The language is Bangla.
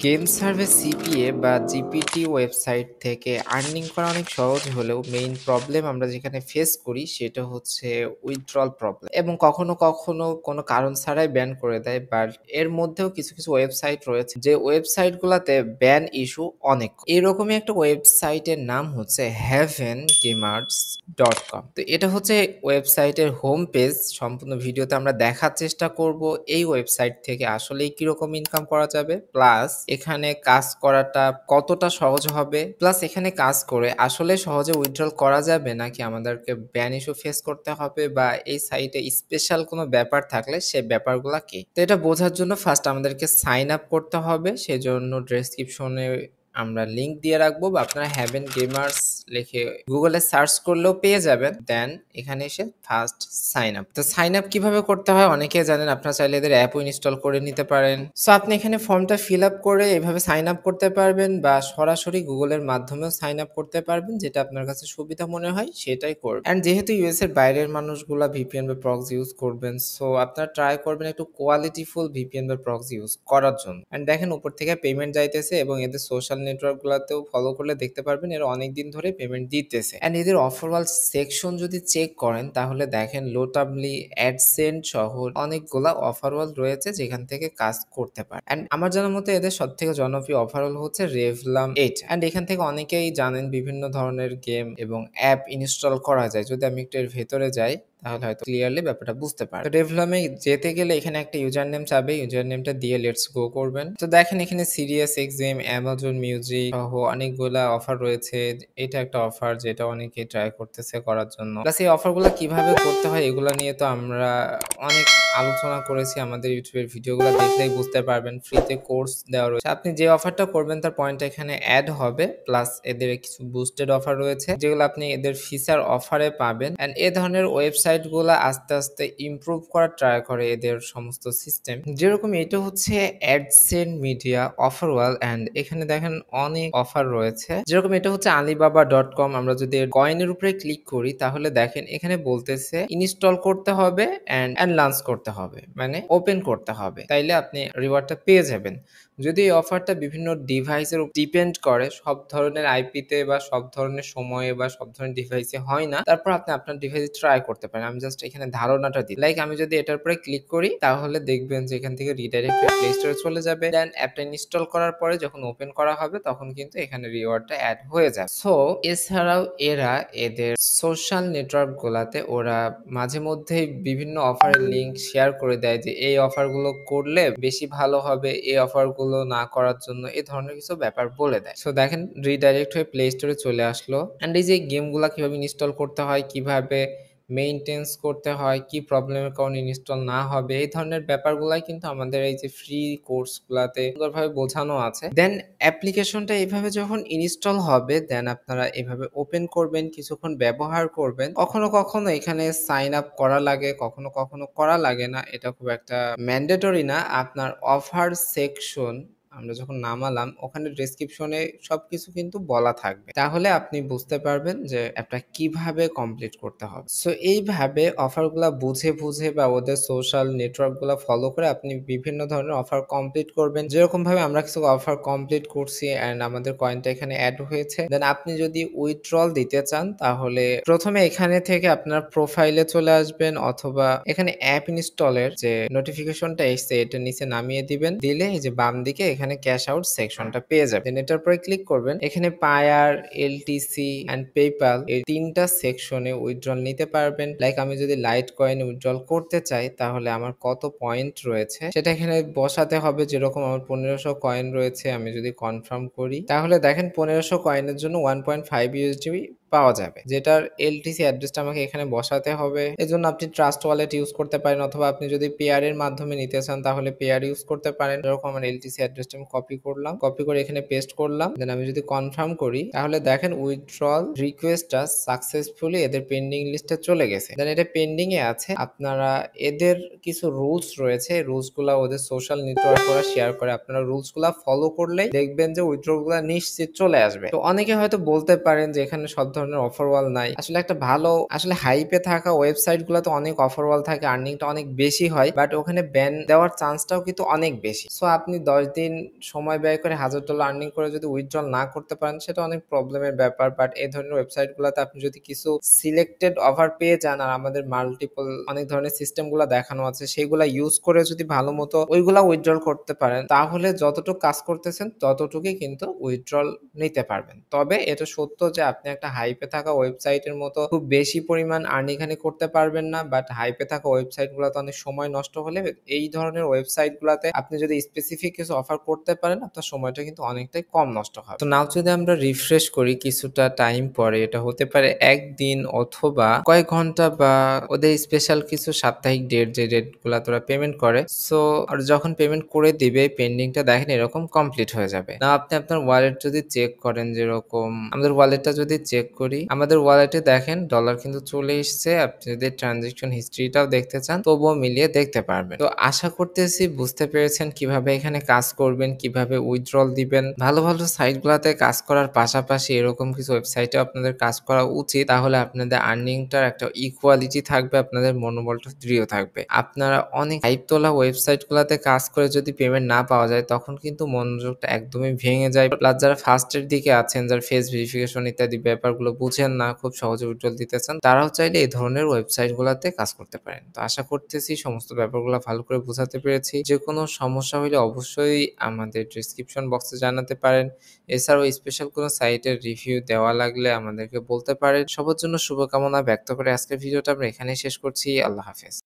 গেম সার্ভে সিপিএ বা জিপিটি ওয়েবসাইট থেকে আর্নিং করা অনেক সহজ হলেও মেইন প্রবলেম আমরা যেখানে ফেস করি সেটা হচ্ছে উইথড্রল প্রবলেম এবং কখনো কখনো কোনো কারণ ছাড়াই ব্যান করে দেয়। বাট এর মধ্যেও কিছু কিছু ওয়েবসাইট রয়েছে যে ওয়েবসাইটগুলোতে ব্যান ইস্যু অনেক এরকমই একটা ওয়েবসাইটের নাম হচ্ছে heavengamers.com। তো এটা হচ্ছে ওয়েবসাইটের হোম পেজ। সম্পূর্ণ ভিডিওতে আমরা দেখার চেষ্টা করব এই ওয়েবসাইট থেকে আসলে কিরকম ইনকাম করা যাবে, প্লাস এখানে কাজ করাটা কতটা সহজ হবে, প্লাস এখানে কাজ করে আসলে সহজে উইথড্রল করা যাবে নাকি আমাদেরকে ব্যান ইস্যু ফেস করতে হবে, বা এই সাইটে স্পেশাল কোনো ব্যাপার থাকলে সেই ব্যাপারগুলো কি। তো এটা বোঝার জন্য ফার্স্ট আমাদেরকে সাইন আপ করতে হবে। সেজন্য ডেসক্রিপশনে আমরা লিংক দিয়ে রাখবো, বা আপনারা হ্যাভেন গেমার্স লিখে গুগলে সার্চ করলেও পেয়ে যাবেন। দেন এখানে এসে ফার্স্ট সাইন আপ। তো সাইন আপ কিভাবে করতে হয় অনেকে জানেন, আপনারা চাইলে এদের অ্যাপও ইনস্টল করে নিতে পারেন। সো আপনি এখানে ফর্মটা ফিল আপ করে এভাবে সাইন আপ করতে পারবেন, বা সরাসরি গুগলের মাধ্যমেও সাইন আপ করতে পারবেন, যেটা আপনার কাছে সুবিধা মনে হয় সেটাই করবেন। অ্যান্ড যেহেতু ইউএস এর বাইরের মানুষগুলা ভিপিএন বা প্রক্সি ইউজ করবেন, সো আপনারা ট্রাই করবেন একটু কোয়ালিটিফুল ভিপিএন বা প্রক্সি ইউজ করার জন্য। অ্যান্ড দেখেন উপর থেকে পেমেন্ট যাইতেছে, এবং এদের সোশ্যাল নেটওয়ার্ক গুলাতেও ফলো করলে দেখতে পারবেন এরা অনেকদিন ধরে পেমেন্ট দিতেছে। অ্যান্ড এদের অফারওয়াল সেকশন যদি চেক করেন তাহলে দেখেন লোটাবলি, অ্যাডসেন্ট সহ অনেকগুলা অফারওয়াল রয়েছে যেখান থেকে কাজ করতে পারে। অ্যান্ড আমার জানার মতে এদের সব থেকে জনপ্রিয় অফারওয়াল হচ্ছে রেভলাম 8। অ্যান্ড এখান থেকে অনেকেই জানেন বিভিন্ন ধরনের গেম এবং অ্যাপ ইনস্টল করা যায়। যদি আমি একটু এর ভেতরে যাই তাহলে হয়তো ক্লিয়ারলি ব্যাপারটা বুঝতে পারবেন। তো ডেভেলপে যেতে গেলে এখানে একটা ইউজার নেম চাবে, ইউজার নেমটা দিয়ে লেটস গো করবেন। তো দেখেন এখানে সিরিয়াস এক্সএম, অ্যামাজন মিউজিক সহ অনেকগুলা অফার রয়েছে। এটা একটা অফার যেটা অনেকে ট্রাই করতেছে করার জন্য। প্লাস এই অফারগুলো কিভাবে করতে হয় এগুলো নিয়ে তো আমরা অনেক আলোচনা করেছি, আমাদের ইউটিউবের ভিডিওগুলো দেখলেই বুঝতে পারবেন। ফ্রিতে কোর্স দেওয়া রয়েছে, আপনি যে অফারটা করবেন তার পয়েন্টটা এখানে অ্যাড হবে। প্লাস এদের কিছু বুস্টেড অফার রয়েছে যেগুলো আপনি এদের ফিচার অফারে পাবেন। এন্ড এ ধরনের ওয়েবসাইট গুলো আস্তে আস্তে ইমপ্রুভ করার ট্রাই করে এদের সমস্ত সিস্টেম। যেরকম এটা হচ্ছে অ্যাডসেন্ট মিডিয়া অফারওয়াল, এন্ড এখানে দেখেন অনেক অফার রয়েছে। যেরকম এটা হচ্ছে alibaba.com। আমরা যদি কয়েনের উপরে ক্লিক করি তাহলে দেখেন এখানে বলতেছে ইনস্টল করতে হবে এন্ড লঞ্চ করতে হবে, মানে ওপেন করতে হবে, তাইলে আপনি রিওয়ার্ডটা পেয়ে যাবেন। যদি এই অফারটা বিভিন্ন ডিভাইসের উপর ডিপেন্ড করে, সব ধরনের আইপিতে বা সব ধরনের সময়ে বা সব ধরনের ডিভাইসে হয় না, তারপর আপনি আপনার ডিভাইসে ট্রাই করতে পারেন। আমি জাস্ট এখানে ধারণাটা দিই। লাইক আমি যদি এটার উপরে ক্লিক করি তাহলে দেখবেন যে এখান থেকে রিডাইরেক্ট হয়ে প্লে স্টোরে চলে যাবে। দেন অ্যাপটা ইনস্টল করার পরে যখন ওপেন করা হবে তখন কিন্তু এখানে রিওয়ার্ডটা অ্যাড হয়ে যাবে। সো এছাড়াও এরা এদের সোশ্যাল নেটওয়ার্ক গুলাতে ওরা মাঝে মধ্যে বিভিন্ন অফারের লিংক শেয়ার করে দেয় যে এই অফারগুলো করলে বেশি ভালো হবে, এই অফারগুলো না করার জন্য এই ধরনের কিছু ব্যাপার বলে দেয়। সো দেখেন রিডাইরেক্ট হয়ে প্লে স্টোরে চলে আসলো। অ্যান্ড এই যে গেমগুলো কিভাবে ইনস্টল করতে হয়, কিভাবে মেইনটেন্স করতে হয়, কি প্রবলেমের কারণে ইনস্টল না হবে, এই ধরনের ব্যাপারগুলাই কিন্তু আমাদের এই যে ফ্রি কোর্সগুলাতে সুন্দরভাবে বোঝানো আছে। দেন অ্যাপ্লিকেশনটা এইভাবে যখন ইনস্টল হবে দেন আপনারা এভাবে ওপেন করবেন, কিছুক্ষণ ব্যবহার করবেন। কখনো কখনো এখানে সাইন আপ করা লাগে, কখনো কখনো করা লাগে না। এটা খুব একটা ম্যান্ডেটরি না। আপনার অফার সেকশন আমরা যখন নামালাম ওখানে ডেসক্রিপশনে সবকিছু কিন্তু বলা থাকবে, তাহলে আপনি বুঝতে পারবেন যে অ্যাপটা কিভাবে কমপ্লিট করতে হবে। সো এইভাবে অফারগুলা বুঝে বুঝে বা ওদের সোশ্যাল নেটওয়ার্কগুলো ফলো করে আপনি বিভিন্ন ধরনের অফার কমপ্লিট করবেন। যেরকম ভাবে আমরা কিছু অফার কমপ্লিট করছি এন্ড আমাদের কয়েনটা এখানে অ্যাড হয়েছে। দেন আপনি যদি উইথড্রল দিতে চান তাহলে প্রথমে এখানে থেকে আপনার প্রোফাইলে চলে আসবেন, অথবা এখানে অ্যাপ ইনস্টলের যে নোটিফিকেশনটা এসছে এটা নিচে নামিয়ে দিবেন। দিলে এই যে বাম দিকে এখানে ক্যাশ আউট সেকশনটা পেয়ে যাবেন। এটার পরে ক্লিক করবেন, এখানে পায়ার, এলটিসি এন্ড পেপ্যাল এই তিনটা সেকশনে উইথড্রল নিতে পারবেন। লাইক আমি যদি লাইট কয়েন উইথড্রল করতে চাই তাহলে আমার কত পয়েন্ট রয়েছে সেটা এখানে বসাতে হবে। যেরকম আমার 1500 কয়েন রয়েছে, আমি যদি কনফার্ম করি তাহলে দেখেন 1500 কয়েনের জন্য 1.5 ইউএসডি পাওয়া যাবে, যেটার এলটিসি অ্যাড্রেসটা আমাকে এখানে বসাতে হবে। এজন্য আপনি ট্রাস্ট ওয়ালেট ইউজ করতে পারেন, অথবা আপনি যদি পেয়ার এর মাধ্যমে নিতে চান তাহলে পেয়ার ইউজ করতে পারেন। যেরকম আমার এলটিসি অ্যাড্রেসটা আমি কপি করলাম, কপি করে এখানে পেস্ট করলাম। দেন আমি যদি কনফার্ম করি তাহলে দেখেন উইথড্রল রিকোয়েস্টটা সাকসেসফুলি এদের পেন্ডিং লিস্টে চলে গেছে। দেন এটা পেন্ডিং এ আছে। আপনারা এদের কিছু রুলস রয়েছে, রুলস গুলা ওদের সোশ্যাল নেটওয়ার্ক ওরা শেয়ার করে, আপনারা রুলস গুলা ফলো করলেই দেখবেন যে উইথড্রল গুলা নিশ্চিত চলে আসবে। তো অনেকে হয়তো বলতে পারেন যে এখানে সব ধরনের ধরনের অফার ওয়াল নাই। আসলে একটা ভালো আসলে হাইপে থাকা ওয়েবসাইট গুলাতে অনেক অফার ওয়াল থাকে, আর্নিংটা অনেক বেশি হয়। বাট ওখানে ব্যান দেওয়ার চান্সটাও কিন্তু অনেক বেশি। সো আপনি ১০ দিন সময় ব্যয় করে $১,০০০ আর্নিং করে যদি উইথড্রল না করতে পারেন সেটা অনেক প্রবলেমের ব্যাপার। বাট এই ধরনের ওয়েবসাইট গুলাতে আপনি যদি কিছু সিলেক্টেড অফার পেয়ে যান আর আমাদের মাল্টিপল অনেক ধরনের সিস্টেম গুলা দেখানো আছে সেগুলা ইউজ করে যদি ভালো মতো ওইগুলা উইথড্রল করতে পারেন তাহলে যতটুকু কাজ করতেছেন ততটুকুই কিন্তু উইথড্রল নিতে পারবেন। তবে এটা সত্য যে আপনি একটা হাইপে থাকা ওয়েবসাইটের মতো খুব বেশি পরিমাণ আর্নিং এখানে করতে পারবেন না। বাট হাইপে থাকা ওয়েবসাইট গুলাতে অনেক সময় নষ্ট হলে এই ধরনের ওয়েবসাইট গুলাতে আপনি যদি স্পেসিফিক কিছু অফার করতে পারেন আপনার সময়টা কিন্তু অনেকটাই কম নষ্ট হবে। তো নাও যদি আমরা রিফ্রেশ করি কিছুটা টাইম পরে, এটা হতে পারে ১ দিন অথবা কয়েক ঘন্টা বা ওদের স্পেশাল কিছু সাপ্তাহিক ডেট যে ডেট গুলা তোরা পেমেন্ট করে। সো আর যখন পেমেন্ট করে দিবে পেন্ডিংটা দেখেন এরকম কমপ্লিট হয়ে যাবে। না আপনি আপনার ওয়ালেট যদি চেক করেন, যেরকম আমাদের ওয়ালেটটা যদি চেক করি আমাদের ওয়ালেটে দেখেন ডলার কিন্তু চলে এসছে। আপনি যদি ট্রানজাকশন হিস্ট্রিটাও দেখতে চান তবুও মিলিয়ে দেখতে পারবেন। তো আশা করতেছি বুঝতে পেরেছেন কিভাবে এখানে কাজ করবেন, কিভাবে উইথড্রল দিবেন। ভালো ভালো সাইট গুলাতে কাজ করার পাশাপাশি এরকম কিছু ওয়েবসাইটে আপনাদের কাজ করা উচিত। তাহলে আপনাদের আর্নিংটার একটা ইকুয়ালিটি থাকবে, আপনাদের মনোবলটা দৃঢ় থাকবে। আপনারা অনেক হাইপ তোলা ওয়েবসাইট গুলাতে কাজ করে যদি পেমেন্ট না পাওয়া যায় তখন কিন্তু মনোযোগটা একদমই ভেঙে যায়। প্লাস যারা ফার্স্টের দিকে আছেন, যারা ফেস ভেরিফিকেশন ইত্যাদি ব্যাপারগুলো বুঝেন না, খুব সহজে উইথড্রল দিতে চান, তারাও চাইলে এই ধরনের ওয়েবসাইট গুলাতে কাজ করতে পারেন। তো আশা করতেছি সমস্ত ব্যাপারগুলো ভালো করে বোঝাতে পেরেছি। যে কোনো সমস্যা হলে অবশ্যই আমাদের ডেসক্রিপশন বক্সে জানাতে পারেন। এছাড়াও স্পেশাল কোনো সাইটের রিভিউ দেওয়া লাগলে আমাদেরকে বলতে পারেন। সবার জন্য শুভকামনা ব্যক্ত করে আজকের ভিডিওটা আমরা এখানেই শেষ করছি। আল্লাহ হাফেজ।